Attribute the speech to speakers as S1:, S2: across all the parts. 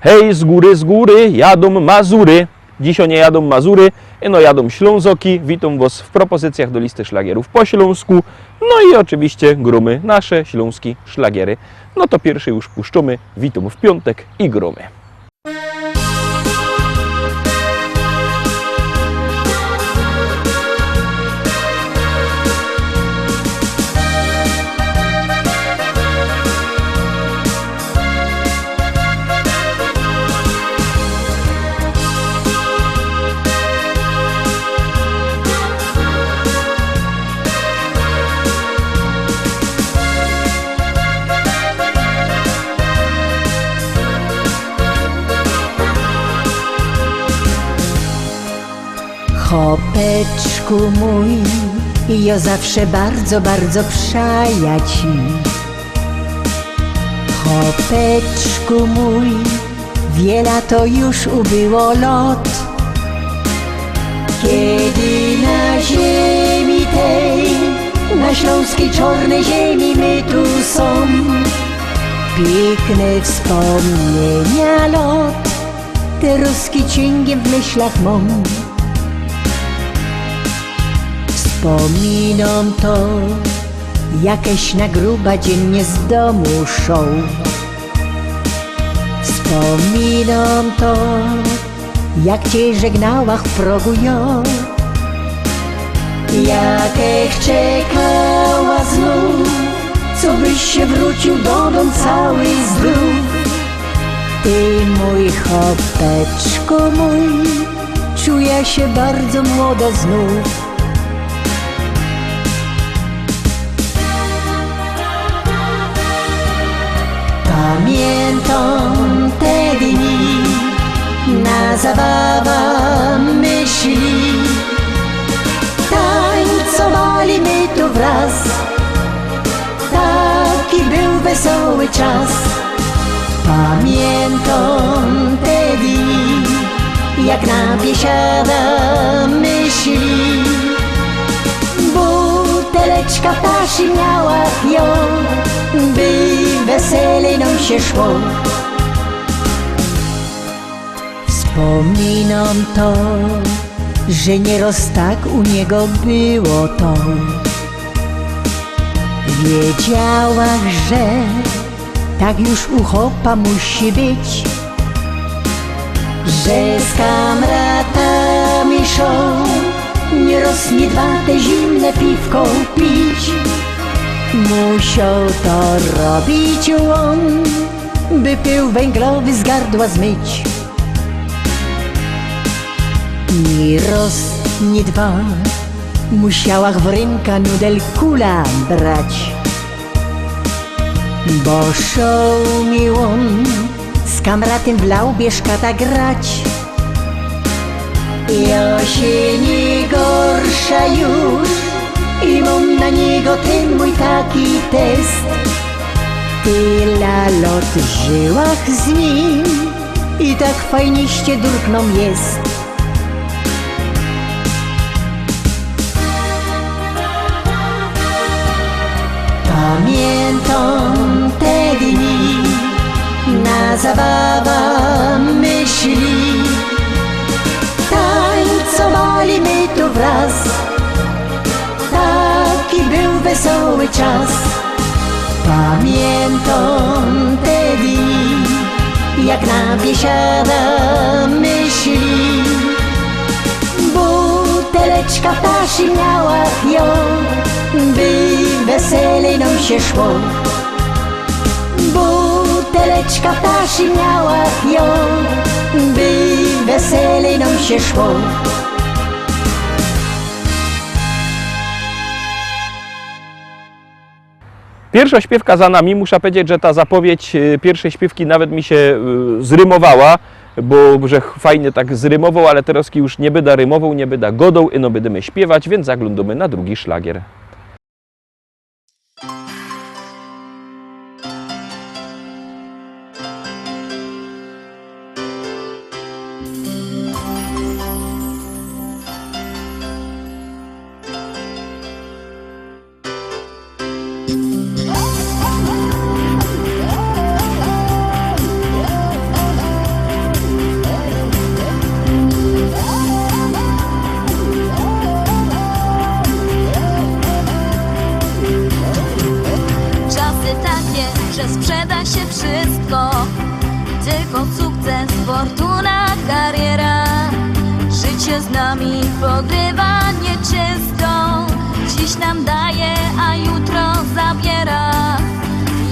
S1: Hej, z góry, jadą Mazury. Dzisiaj nie jadą Mazury, no jadą Ślązoki. Witam Was w propozycjach do listy szlagierów po śląsku. No i oczywiście grumy nasze śląskie szlagiery. No to pierwszy już puszczamy. Witam w piątek i grumy.
S2: Chopeczku mój, ja zawsze bardzo, bardzo przaja ci. Chopeczku mój, wiele to już ubyło lot, kiedy na ziemi tej, na śląskiej czarnej ziemi my tu są. Piękne wspomnienia lot, te ruski cięgiem w myślach mam. Wspominam to, jakieś na gruba dziennie z domu szą. Wspominam to, jak cię żegnała w progu ja. Jakech czekała znów, co byś się wrócił do domu cały zdrów. Ty mój chopeczku mój, czuję się bardzo młoda znów. Pamiętam te dni, na zabawa myśli. Tańcowali my tu wraz, taki był wesoły czas. Pamiętam te dni, jak na biesiada myśli. Buteleczka ptasi miała ją, by weselej nam się szło. Wspominam to, że nieraz tak u niego było to. Wiedziałach, że tak już u chopa musi być, że z kamratami szą, nieraz nie dwa te zimne piwko pić. Musiał to robić on, by pył węglowy z gardła zmyć. Ni raz, ni dwa, musiałach w ręka nudel kula brać. Bo szał mi on z kamratem w laubie szkata grać. Ja się nie gorsza już i mam na niego ten mój taki test. Tyle lot w żyłach z nim i tak fajniście durkną jest. Pamiętam te dni, na zabawa myśli. Tańcowali my tu wraz, taki był wesoły czas. Pamiętam te dni, jak na biesiada myśli. Buteleczka ptasi miała ją, by weselej nam się szło. Buteleczka ptasi miała ją, by weselej nam się szło.
S1: Pierwsza śpiewka za nami. Muszę powiedzieć, że ta zapowiedź pierwszej śpiewki nawet mi się zrymowała, bo że fajnie tak zrymował, ale teraz już nie będę rymował, nie będę godał, no będziemy śpiewać, więc zaglądamy na drugi szlagier.
S3: wszystko, tylko sukces, fortuna, kariera. Życie z nami pogrywa nieczysto, dziś nam daje, a jutro zabiera.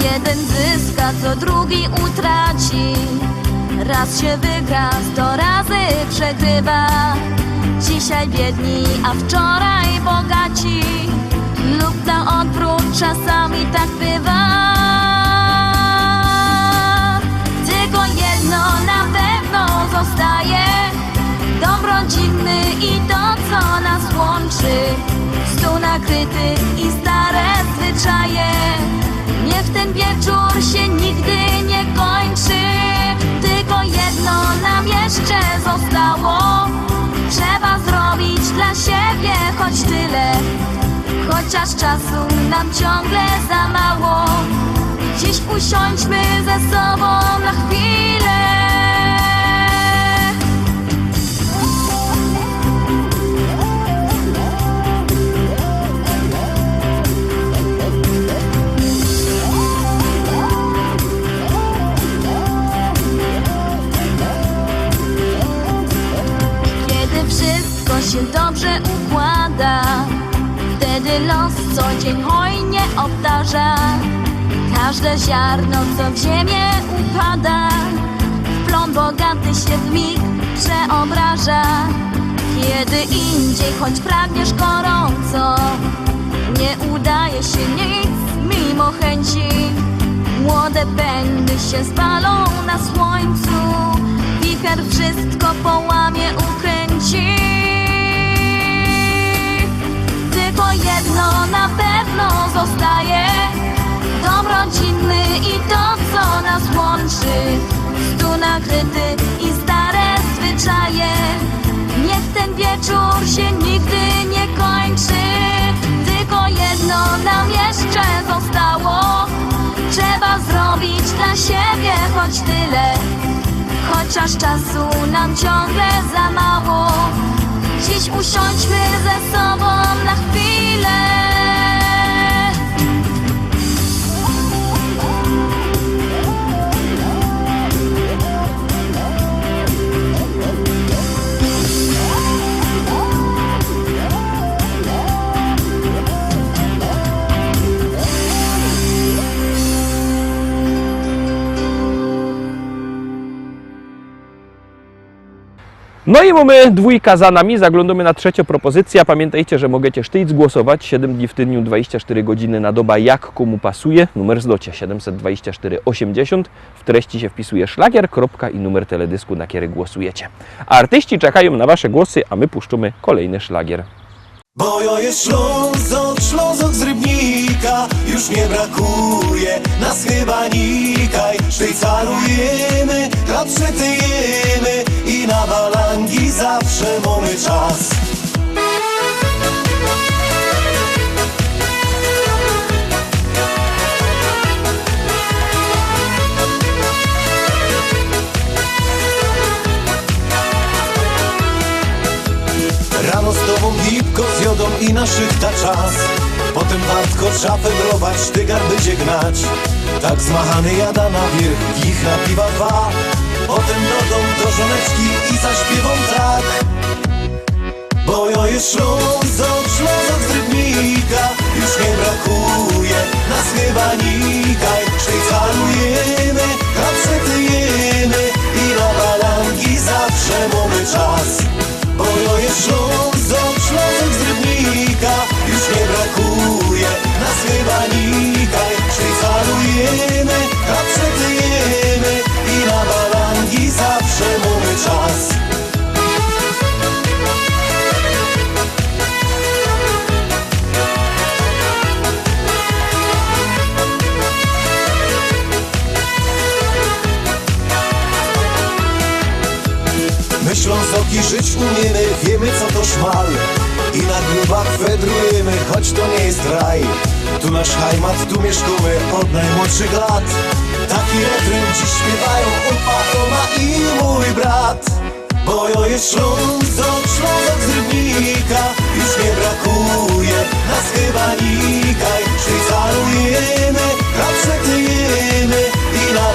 S3: Jeden zyska, co drugi utraci, raz się wygra, 100 razy przegrywa. Dzisiaj biedni, a wczoraj bogaci, lub na odwrót, czasami tak bywa. Tylko jedno na pewno zostaje, dom rodzinny i to, co nas łączy. Stół nakryty i stare zwyczaje, niech ten wieczór się nigdy nie kończy. Tylko jedno nam jeszcze zostało, trzeba zrobić dla siebie choć tyle, chociaż czasu nam ciągle za mało. Dziś usiądźmy ze sobą na chwilę. Kiedy wszystko się dobrze układa, wtedy los co dzień hojnie obdarza. Każde ziarno, co w ziemię upada, w plon bogaty się w mig przeobraża. Kiedy indziej, choć pragniesz gorąco, nie udaje się nic mimo chęci. Młode pędy się spalą na słońcu, wicher wszystko połamie, ukręci. Tylko jedno na pewno zostaje, dom rodzinny i to, co nas łączy. Stół nakryty i stare zwyczaje, niech ten wieczór się nigdy nie kończy. Tylko jedno nam jeszcze zostało, trzeba zrobić dla siebie choć tyle, chociaż czasu nam ciągle za mało. Dziś usiądźmy ze sobą na chwilę.
S1: No i mamy dwójka za nami, zaglądamy na trzecią propozycję. Pamiętajcie, że możecie sztyc głosować 7 dni w tygodniu, 24 godziny na doba, jak komu pasuje. Numer zdocie 724 80. W treści się wpisuje szlagier, kropka i numer teledysku, na który głosujecie. A artyści czekają na wasze głosy, a my puszczamy kolejny szlagier.
S4: Bo ja jest Ślązok z Rybnika, już nie brakuje nas chyba nikaj. Sztycalujemy, klapszytyjemy i na balangi zawsze mamy czas. Rano z tobą gipko z jodą i na szychta czas. Potem wartko szafę brować, sztygar będzie gnać. Tak zmachany jada na wierzch, ich napiwa 2. Potem do dom do żoneczki i zaśpiewą tak. Bo ja jest Ślązok z Rybnika, już nie brakuje nas chyba nikaj. Sztycalujemy, klapszytyjemy i na balangi zawsze mamy czas. Bo ja jest Ślązok z Rybnika, już nie brakuje nas chyba nikaj. Sztycalujemy, klapszytyjemy i na balangi zawsze mamy czas. My Ślązoki żyć umiemy, wiemy co to szmal. I na grubach wędrujemy, choć to nie jest raj. Tu nasz hajmat, tu mieszkamy od najmłodszych lat. Taki refren dziś śpiewają opa, Toma i mój brat. Bo ja jest Ślązok z Rybnika, już nie brakuje nas chyba nikaj. Sztycalujemy, klapszytyjemy i na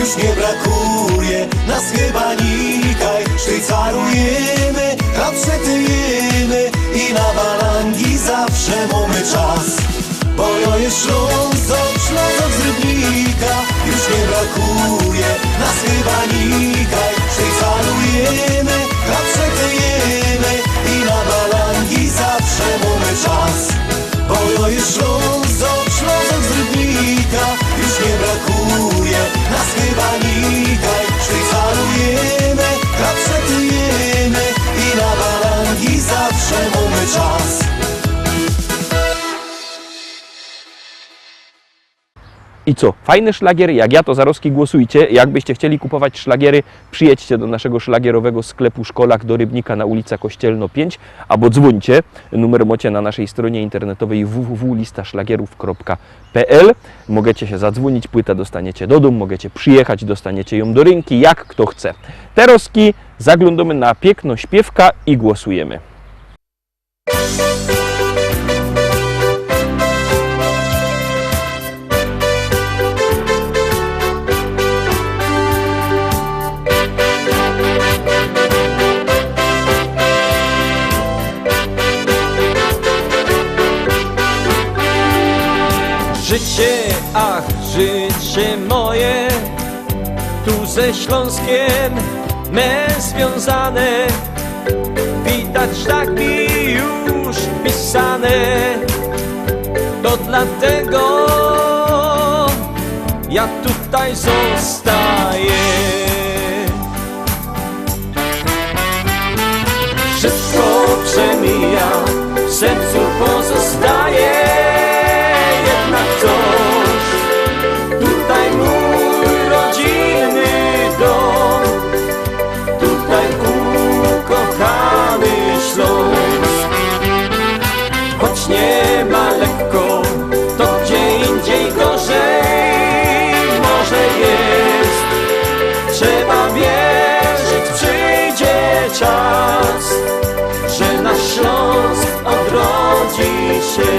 S4: już nie brakuje nas chyba nikaj. Sztycarujemy, a przetyjemy i na balangi zawsze mamy czas. Bo ja jest Ślązok, Ślązok z Rybnika, już nie brakuje nas chyba nikaj. Sztycarujemy, a przetyjemy i na balangi zawsze mamy czas. Bo ja jest Ślązok, Ślązok z Rybnika, już nie brakuje nas chyba nikaj. Sztycarujemy, a przetyjemy i na balangi zawsze mamy czas.
S1: I co? Fajny szlagier? Jak ja, to za Roski głosujcie. Jakbyście chcieli kupować szlagiery, przyjedźcie do naszego szlagierowego sklepu Szkolak do Rybnika na ulica Kościelno 5 albo dzwońcie. Numer macie na naszej stronie internetowej www.listaszlagierów.pl. Możecie się zadzwonić, płytę dostaniecie do domu, możecie przyjechać, dostaniecie ją do rynki, jak kto chce. Te Roski, zaglądamy na piękno śpiewka i głosujemy.
S5: Życie, ach, życie moje, tu ze Śląskiem me związane. Widać tak mi już pisane, to dlatego ja tutaj zostaję. Wszystko przemija, w sercu pozostaje. Jednak coś, tutaj mój rodzinny dom, tutaj ukochany Śląsk. Choć nie ma lekko, to gdzie indziej gorzej może jest. Trzeba wierzyć, przyjdzie czas, że nasz Śląsk odrodzi się.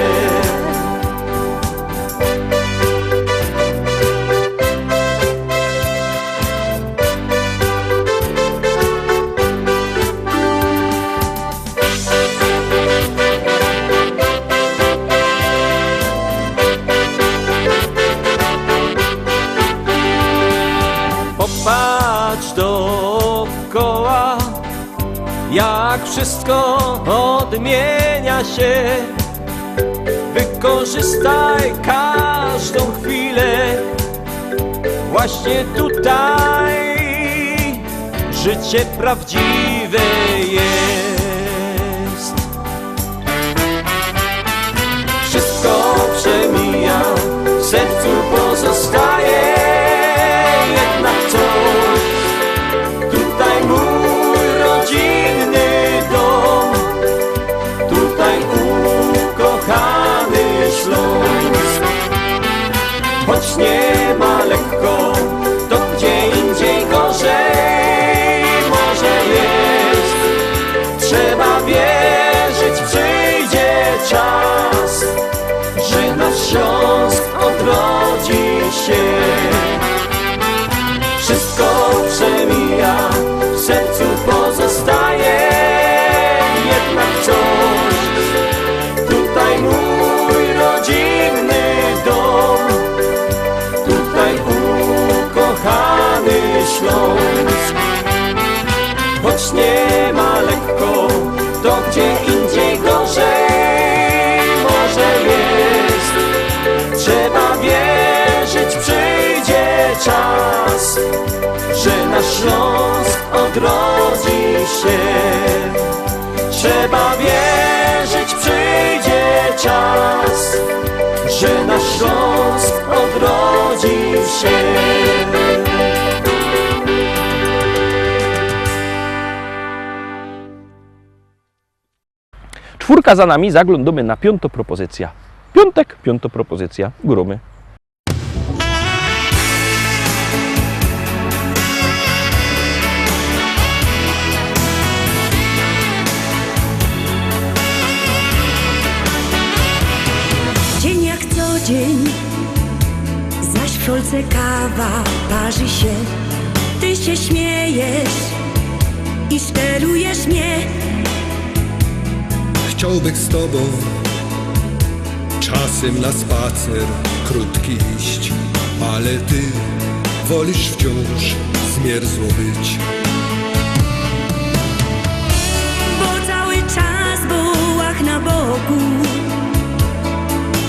S5: Popatrz dookoła, jak wszystko odmienia się. Wykorzystaj każdą chwilę, właśnie tutaj życie prawdziwe jest. Wszystko przemija, w sercu pozostaje. Jednak coś, tutaj mój rodzinny dom, tutaj ukochany Śląsk. Choć nie ma lekko, to gdzie indziej gorzej może jest. Trzeba wierzyć, przyjdzie czas, że nasz Śląsk odrodzi się. Wszystko przemija, w sercu pozostaje. Jednak coś, tutaj mój rodzinny dom, tutaj ukochany Śląsk. Choć nie ma lekko, to gdzie indziej gorzej może jest. Trzeba wierzyć, przyjdzie czas, że nasz Śląsk odrodzi się. Trzeba wierzyć, przyjdzie czas, że nasz Śląsk odrodzi się.
S1: Czwórka za nami, zaglądamy na piątą propozycja. Piątek, piąta propozycja, gromy.
S2: Dzień jak co dzień, za
S6: zaś w szolce kawa parzy się. Ty się śmiejesz i sztelujesz mnie.
S7: Chciałbym z tobą czasem na spacer krótki iść, ale ty wolisz wciąż zmierzło być.
S6: Bo cały czas w wołach na boku.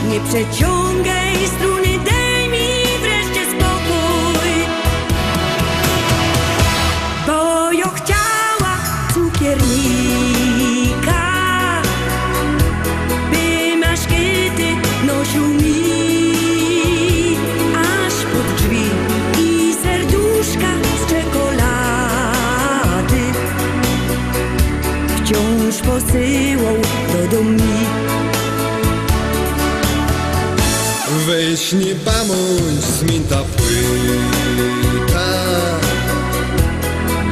S6: Nie przeciągaj struny, daj mi wreszcie spokój. Bo ja chciała cukiernika, by maszkety nosił mi aż pod drzwi i serduszka z czekolady wciąż posyłał do domu.
S7: Weź nie bądź zmięta płyta,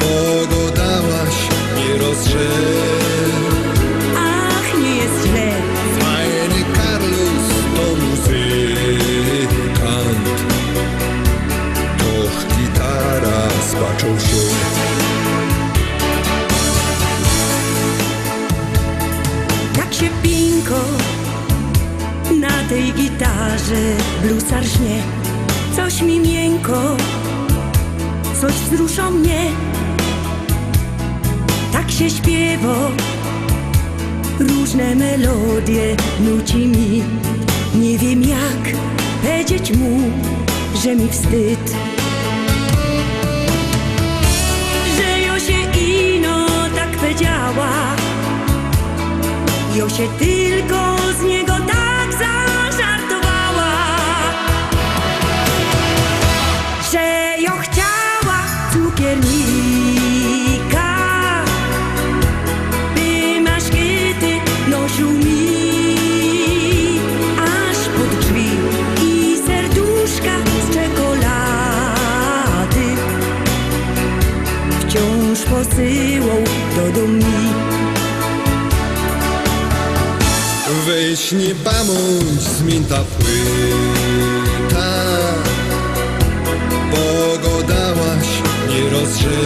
S7: bo go dałaś nie rozrze.
S6: Ach, nie jest źle.
S7: Fajny Carlos to muzykant, doch gitara spaczą się.
S6: Jak się pinko na tej gitarze bluesar śnie. Coś mi miękko, coś wzrusza mnie. Tak się śpiewa, różne melodie nuci mi. Nie wiem jak powiedzieć mu, że mi wstyd, że ja się ino tak powiedziała. Ja się tylko z niego tak zażartowała, że ja chciała cukiernika, by maszkety nosił mi aż pod drzwi i serduszka z czekolady wciąż posyłał do domu.
S7: Weź nie bądź zmięta płyta, bo go dałaś nie rozrze.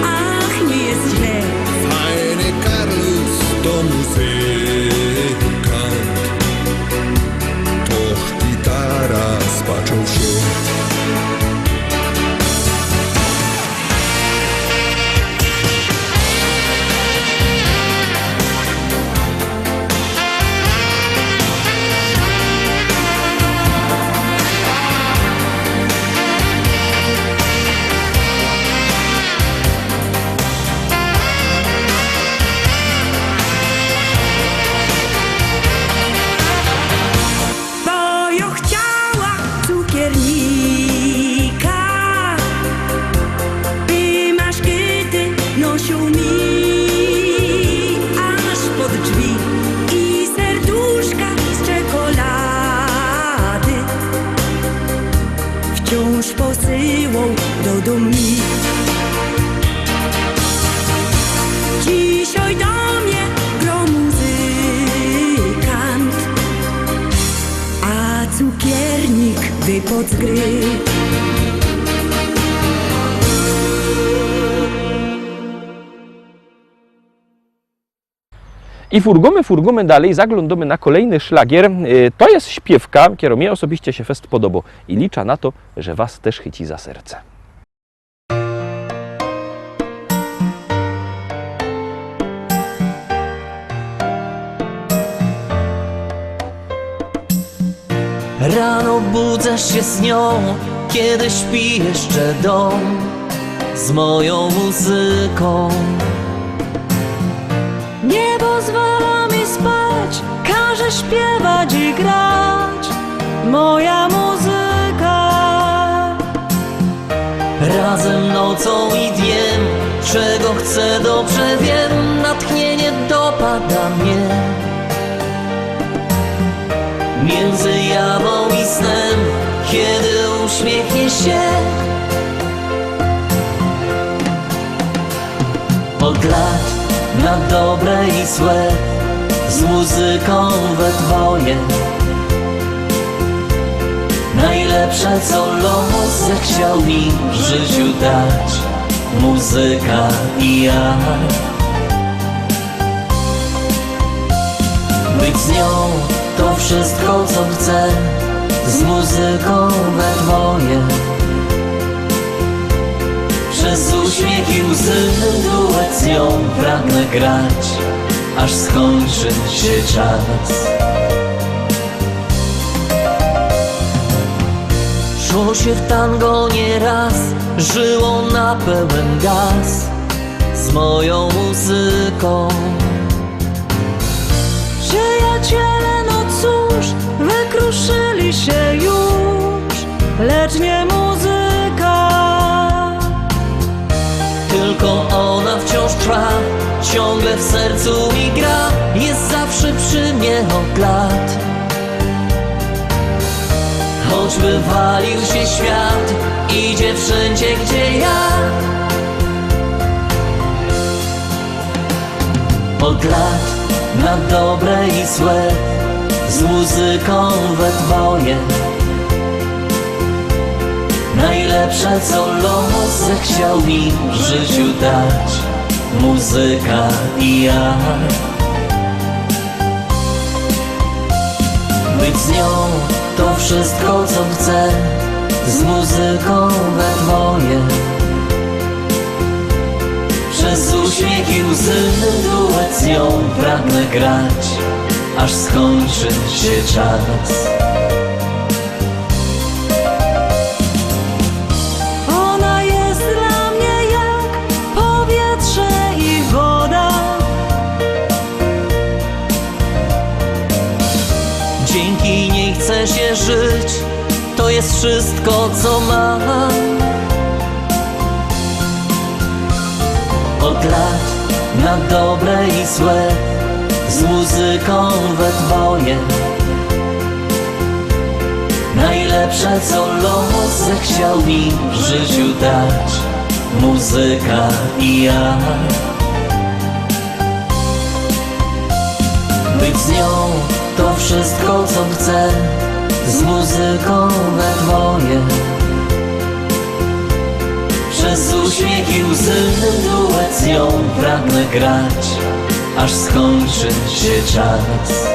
S6: Ach, nie jest źle.
S7: Fajny Carlos to muzykant, doch gitara spaczą się.
S6: Wciąż posyłał do domu. Dzisiaj do mnie gro muzykant, a cukiernik wypadł z gry.
S1: I furgomy dalej, zaglądamy na kolejny szlagier. To jest śpiewka, która mnie osobiście się fest podoba i liczę na to, że was też chyci za serce.
S5: Rano budzę się z nią, kiedy śpi jeszcze dom, z moją muzyką.
S3: Nie pozwala mi spać, każe śpiewać i grać moja muzyka.
S5: Razem nocą i dniem, czego chcę dobrze wiem, natchnienie dopada mnie. Między jawą i snem, kiedy uśmiechnie się. Od lat na dobre i złe, z muzyką we dwoje. Na Najlepsze co los zechciał mi w życiu dać, muzyka i ja. Być z nią to wszystko co chcę, z muzyką we dwoje. Przez uśmiech i łzy duet z nią pragnę grać, aż skończy się czas. Szło się w tango nieraz, żyło na pełen gaz z moją muzyką.
S3: Przyjaciele, no cóż, wykruszyli się już, lecz nie muzyka.
S5: Tylko ona wciąż trwa, ciągle w sercu mi gra, jest zawsze przy mnie od lat. Choćby walił się świat, idzie wszędzie gdzie ja. Od lat na dobre i złe, z muzyką we dwoje. Najlepsze co los zechciał mi w życiu dać, muzyka i ja. Być z nią to wszystko co chcę, z muzyką we dwoje. Przez uśmiech i łzy duet z nią pragnę grać, aż skończy się czas.
S3: Ona jest dla mnie jak powietrze i woda.
S5: Dzięki niej chcę się żyć, to jest wszystko co mam. Od lat na dobre i złe, z muzyką we dwoje. Najlepsze co los zechciał mi w życiu dać, muzyka i ja. Być z nią to wszystko co chcę, z muzyką we dwoje. Przez uśmiech i łzy duet z nią pragnę grać, aż skończy się czas.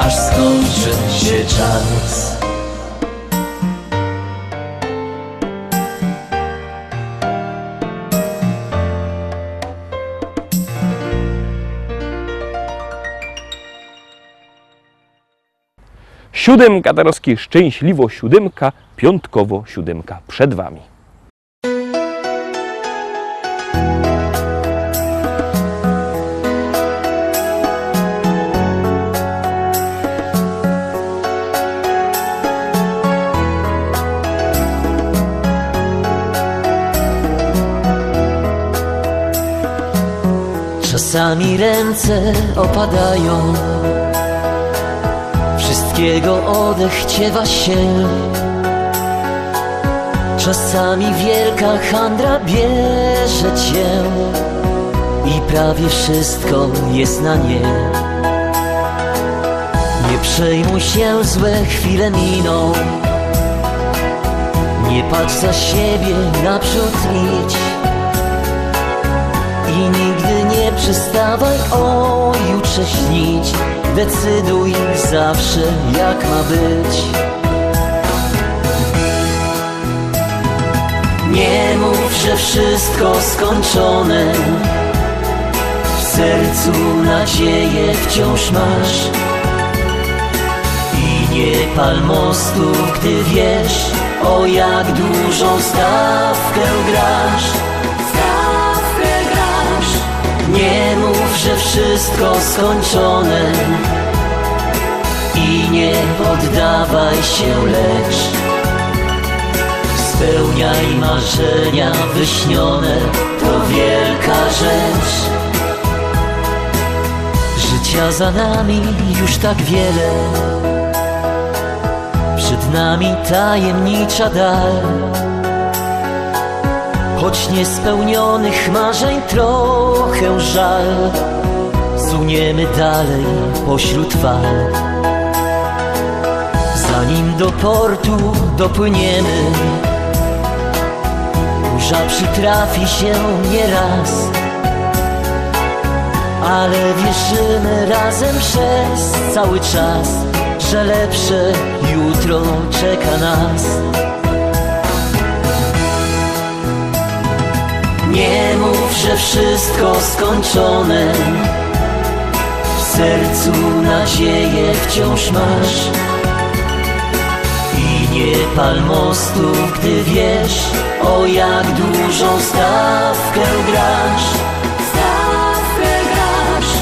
S5: Aż skończy się czas.
S1: Siódemka Tarowski, szczęśliwo siódemka, piątkowo siódemka przed Wami.
S5: Czasami ręce opadają, wszystkiego odechciewa się. Czasami wielka handra bierze cię i prawie wszystko jest na nie. Nie przejmuj się, złe chwile miną, nie patrz za siebie, naprzód idź. I nigdy nie przestawaj o jutrze śnić. Decyduj zawsze jak ma być. Nie mów, że wszystko skończone, w sercu nadzieję wciąż masz. I nie pal mostu, gdy wiesz, o jak dużą stawkę grasz. Nie mów, że wszystko skończone i nie poddawaj się, lecz spełniaj marzenia wyśnione, to wielka rzecz. Życia za nami już tak wiele, przed nami tajemnicza dal. Choć niespełnionych marzeń trochę żal, suniemy dalej pośród fal. Zanim do portu dopłyniemy. Burza przytrafi się nieraz, ale wierzymy razem przez cały czas, że lepsze jutro czeka nas. Nie mów, że wszystko skończone, w sercu nadzieję wciąż masz. I nie pal mostu, gdy wiesz, o jak dużą stawkę grasz. Stawkę grasz.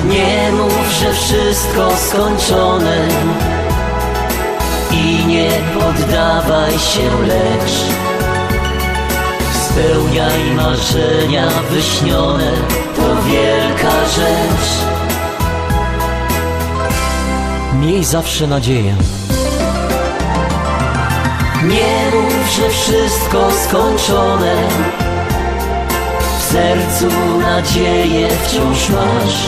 S5: Nie mów, że wszystko skończone i nie poddawaj się, lecz spełniaj marzenia wyśnione, to wielka rzecz. Miej zawsze nadzieję. Nie mów, że wszystko skończone, w sercu nadzieję wciąż masz.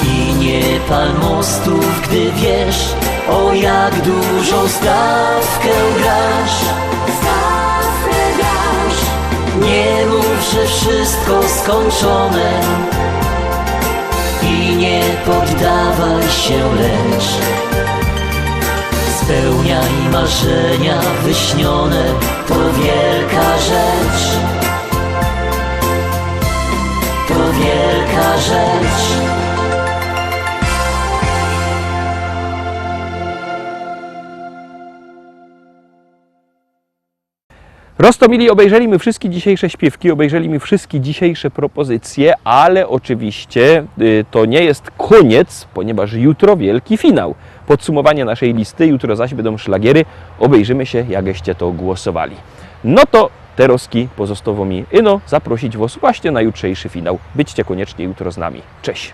S5: I nie pal mostów, gdy wiesz, o jak dużą stawkę grasz. Stawkę grasz. Nie mów, że wszystko skończone i nie poddawaj się, lecz spełniaj marzenia wyśnione, to wielka rzecz. To wielka rzecz.
S1: Roztomili, obejrzeliśmy wszystkie dzisiejsze śpiewki, obejrzeliśmy wszystkie dzisiejsze propozycje, ale oczywiście to nie jest koniec, ponieważ jutro wielki finał. Podsumowanie naszej listy, jutro zaś będą szlagiery, obejrzymy się, jakście to głosowali. No to teroski pozostało mi zaprosić Was właśnie na jutrzejszy finał. Byćcie koniecznie jutro z nami. Cześć!